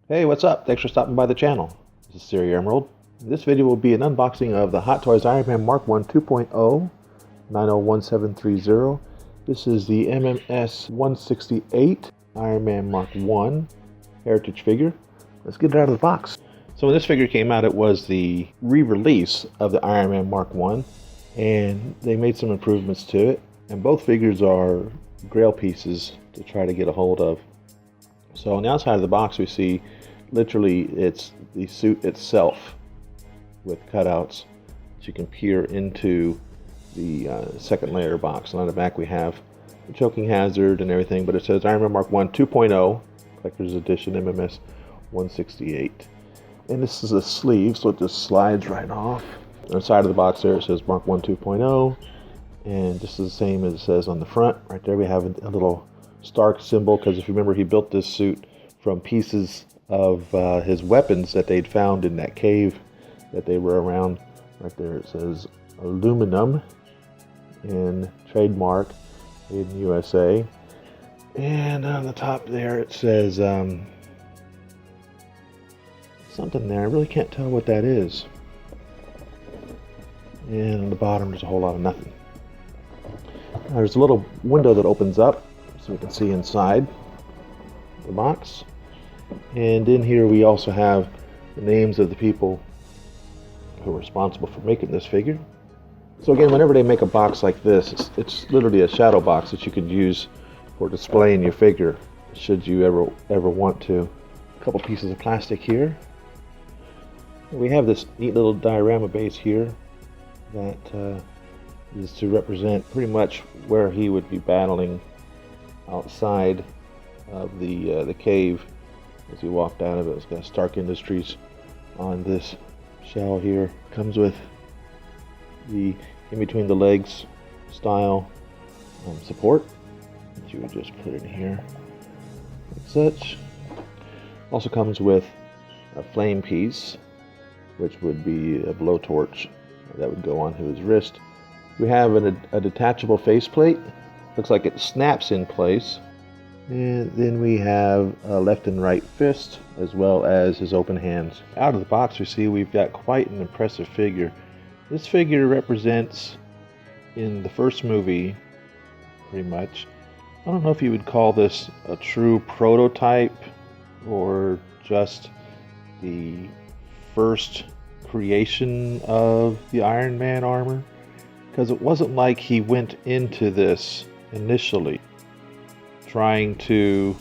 Hey, what's up? Thanks for stopping by the channel. This is Siri Emerald. This video will be an unboxing of the Hot Toys Iron Man Mark 1 2.0 901730. This is the MMS 168 Iron Man Mark 1 heritage figure. Let's get it out of the box. So when this figure came out, it was the re-release of the Iron Man Mark 1, and they made some improvements to it. And both figures are grail pieces to try to get a hold of. So on the outside of the box, we see literally it's the suit itself with cutouts that you can peer into the second layer box. And on the back we have the choking hazard and everything, but it says Iron Man Mark 1 2.0 Collector's Edition MMS 168. And this is a sleeve, so it just slides right off. On the side of the box there it says Mark 1 2.0, and this is the same as it says on the front. Right there we have a little Stark symbol, because if you remember, he built this suit from pieces of his weapons that they'd found in that cave that they were around. Right there it says aluminum in trademark made in USA, and on the top there it says something there. I really can't tell what that is, and on the bottom there's a whole lot of nothing. There's a little window that opens up so we can see inside the box. And in here we also have the names of the people who are responsible for making this figure. So again, whenever they make a box like this, it's literally a shadow box that you could use for displaying your figure, should you ever want to. A couple pieces of plastic here. We have this neat little diorama base here that is to represent pretty much where he would be battling outside of the cave as he walked out of it. It's got Stark Industries on this shell here. Comes with the in between the legs style support that you would just put in here like such. Also comes with a flame piece, which would be a blowtorch that would go onto his wrist. We have a detachable faceplate. Looks like it snaps in place. And then we have a left and right fist, as well as his open hands. Out of the box we see we've got quite an impressive figure. This figure represents, in the first movie, pretty much, I don't know if you would call this a true prototype or just the first creation of the Iron Man armor, because it wasn't like he went into this initially trying to,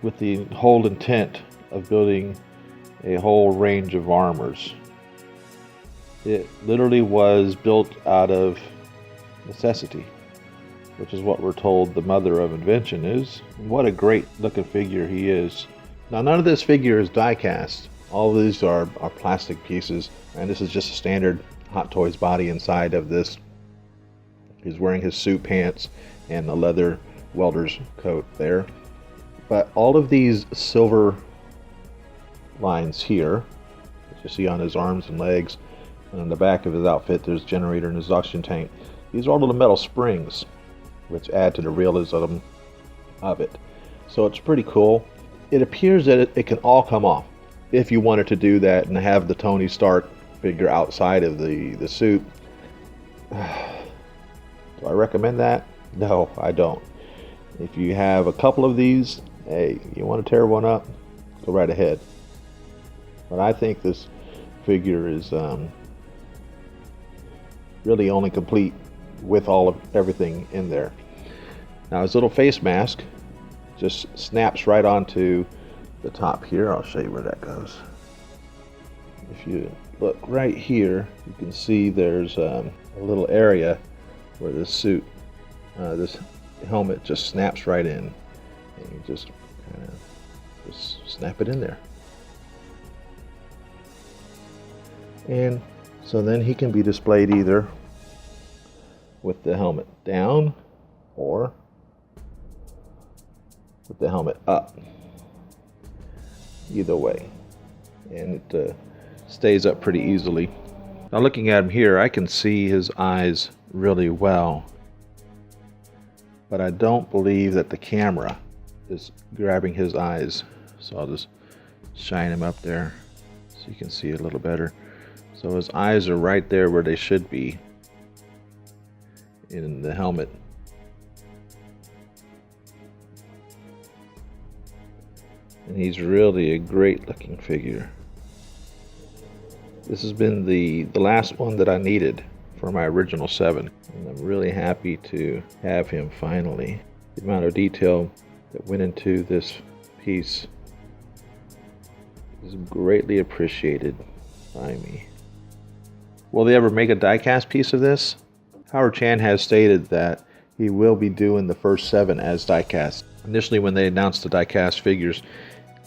with the whole intent of building a whole range of armors. It literally was built out of necessity, which is what we're told the mother of invention is. And what a great looking figure he is. Now, none of this figure is die-cast. All of these are plastic pieces, and this is just a standard Hot Toys body inside of this. He's wearing his suit pants and a leather welder's coat there. But all of these silver lines here that you see on his arms and legs, and on the back of his outfit there's a generator and exhaustion tank. These are all little metal springs which add to the realism of it. So it's pretty cool. It appears that it can all come off if you wanted to do that and have the Tony Stark figure outside of the suit. Do I recommend that? No, I don't. If you have a couple of these, hey, you want to tear one up, go right ahead. But I think this figure is really only complete with all of everything in there. Now his little face mask just snaps right onto the top here. I'll show you where that goes. If you look right here, you can see there's a little area where this suit, this helmet just snaps right in, and you just kind of just snap it in there. And so then he can be displayed either with the helmet down or with the helmet up. Either way, and it stays up pretty easily. Now looking at him here, I can see his eyes really well, but I don't believe that the camera is grabbing his eyes So I'll just shine him up there so you can see it a little better. So his eyes are right there where they should be in the helmet. And he's really a great looking figure. This has been the last one that I needed for my original 7. And I'm really happy to have him finally. The amount of detail that went into this piece is greatly appreciated by me. Will they ever make a diecast piece of this? Howard Chan has stated that he will be doing the first 7 as diecast. Initially, when they announced the diecast figures,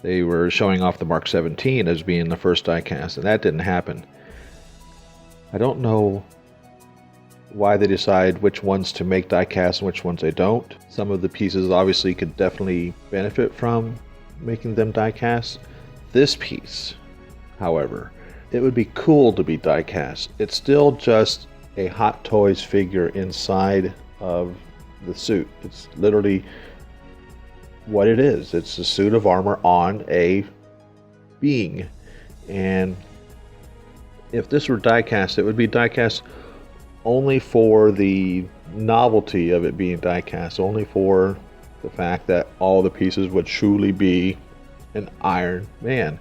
they were showing off the Mark 17 as being the first diecast, and that didn't happen. I don't know why they decide which ones to make diecast and which ones they don't. Some of the pieces obviously could definitely benefit from making them diecast. This piece, however, it would be cool to be diecast. It's still just a Hot Toys figure inside of the suit. It's literally what it is. It's a suit of armor on a being. And if this were diecast, it would be diecast only for the novelty of it being diecast, only for the fact that all the pieces would truly be an Iron Man.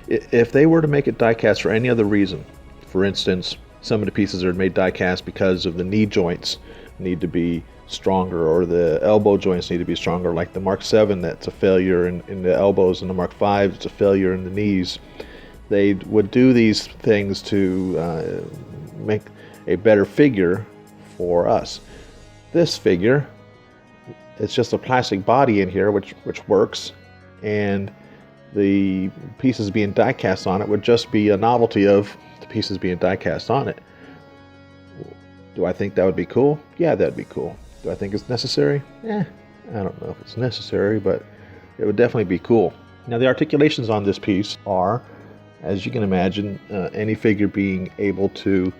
If they were to make it diecast for any other reason, for instance, some of the pieces are made diecast because of the knee joints need to be stronger, or the elbow joints need to be stronger, like the Mark 7 that's a failure in the elbows, and the Mark 5 it's a failure in the knees. They would do these things to make a better figure for us. This figure, it's just a plastic body in here which works, and the pieces being diecast on it would just be a novelty of the pieces being diecast on it. Do I think that would be cool? Yeah, that'd be cool. Do I think it's necessary? I don't know if it's necessary, but it would definitely be cool. Now, the articulations on this piece are, as you can imagine, any figure being able to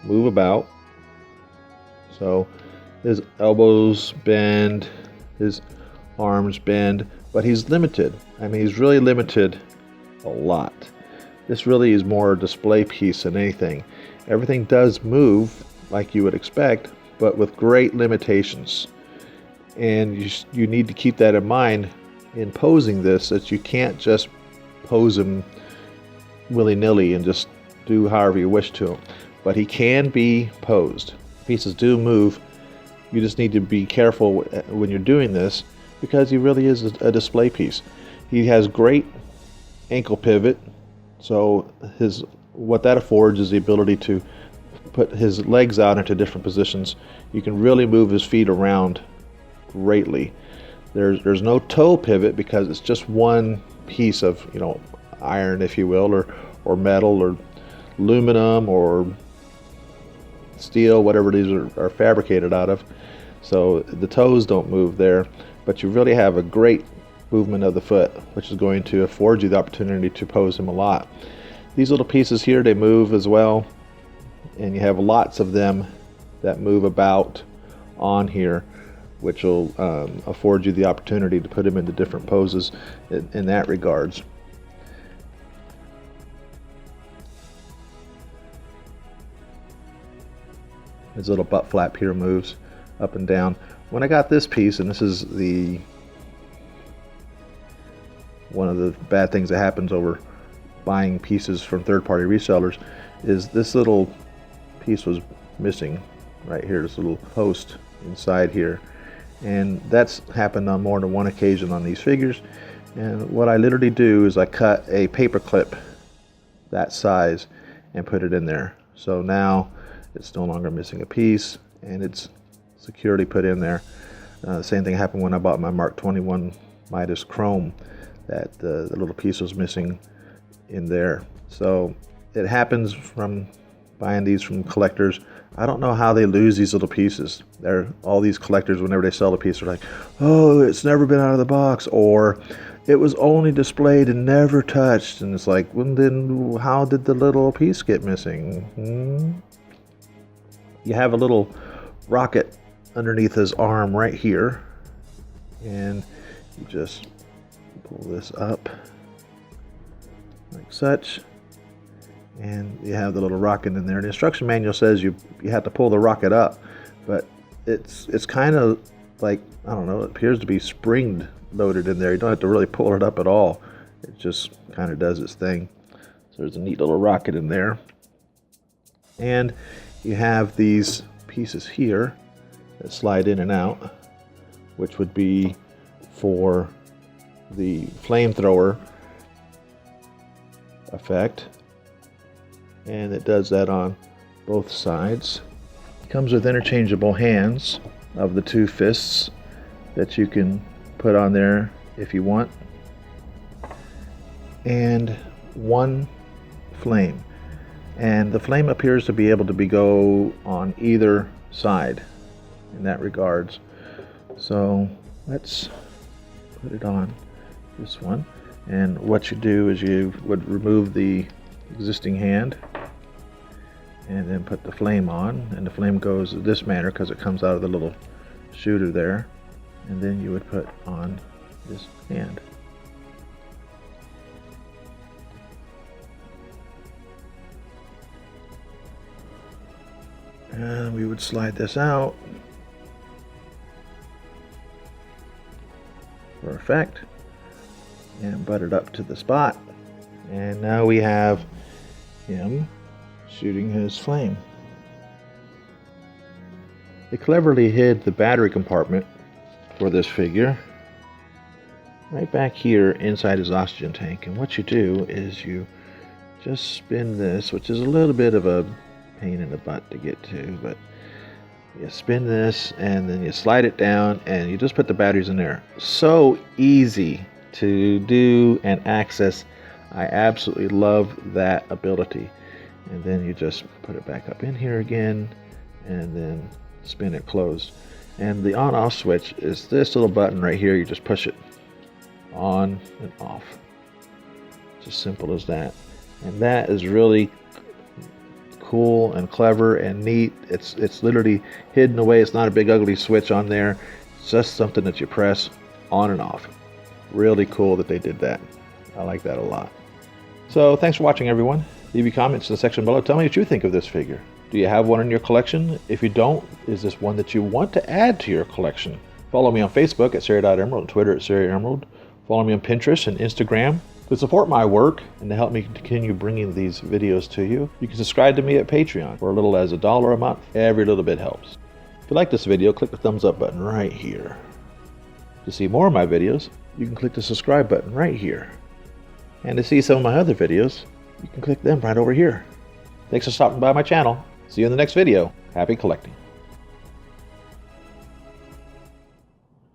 move about. So his elbows bend, his arms bend, but he's limited. I mean, he's really limited a lot. This really is more a display piece than anything. Everything does move like you would expect, but with great limitations. And you need to keep that in mind in posing this, that you can't just pose him willy-nilly and just do however you wish to him. But he can be posed. Pieces do move. You just need to be careful when you're doing this, because he really is a display piece. He has great ankle pivot, so what that affords is the ability to put his legs out into different positions. You can really move his feet around greatly. There's no toe pivot because it's just one piece of, iron, if you will, or metal or aluminum or steel, whatever these are fabricated out of. So the toes don't move there, but you really have a great movement of the foot, which is going to afford you the opportunity to pose him a lot. These little pieces here, they move as well, and you have lots of them that move about on here, which will afford you the opportunity to put him into different poses in that regards. His little butt flap here moves up and down. When I got this piece, and this is one of the bad things that happens over buying pieces from third-party resellers, is this little piece was missing right here, this little post inside here, and that's happened on more than one occasion on these figures. And what I literally do is I cut a paper clip that size and put it in there, so now it's no longer missing a piece and it's securely put in there. The same thing happened when I bought my Mark 21 Midas Chrome, that the little piece was missing in there. So it happens from buying these from collectors. I don't know how they lose these little pieces. All these collectors, whenever they sell a piece, are like, oh, it's never been out of the box, or it was only displayed and never touched. And it's like, well, then how did the little piece get missing? You have a little rocket underneath his arm right here, and you just Pull this up like such, and you have the little rocket in there. The instruction manual says you have to pull the rocket up, but it's kind of like, I don't know, it appears to be spring loaded in there. You don't have to really pull it up at all. It just kind of does its thing. So there's a neat little rocket in there. And you have these pieces here that slide in and out, which would be for the flamethrower effect. And it does that on both sides. It comes with interchangeable hands of the two fists that you can put on there if you want, and one flame, and the flame appears to be able to go on either side in that regards. So let's put it on this one, and what you do is you would remove the existing hand and then put the flame on, and the flame goes this manner because it comes out of the little shooter there, and then you would put on this hand. And we would slide this out for effect and butt it up to the spot, and now we have him shooting his flame. They cleverly hid the battery compartment for this figure right back here inside his oxygen tank, and what you do is you just spin this, which is a little bit of a pain in the butt to get to, but you spin this and then you slide it down and you just put the batteries in there. So easy to do and access. I absolutely love that ability. And then you just put it back up in here again and then spin it closed. And the on-off switch is this little button right here. You just push it on and off. It's as simple as that. And that is really cool and clever and neat. It's literally hidden away. It's not a big ugly switch on there. It's just something that you press on and off. Really cool that they did that. I like that a lot. So thanks for watching, everyone. Leave your comments in the section below. Tell me what you think of this figure. Do you have one in your collection? If you don't, is this one that you want to add to your collection? Follow me on Facebook at Siri.Emerald and Twitter at Siri Emerald. Follow me on Pinterest and Instagram. To support my work and to help me continue bringing these videos to you, you can subscribe to me at Patreon for as little as $1 a month. Every little bit helps. If you like this video, click the thumbs up button right here. To see more of my videos, you can click the subscribe button right here. And to see some of my other videos, you can click them right over here. Thanks for stopping by my channel. See you in the next video. Happy collecting.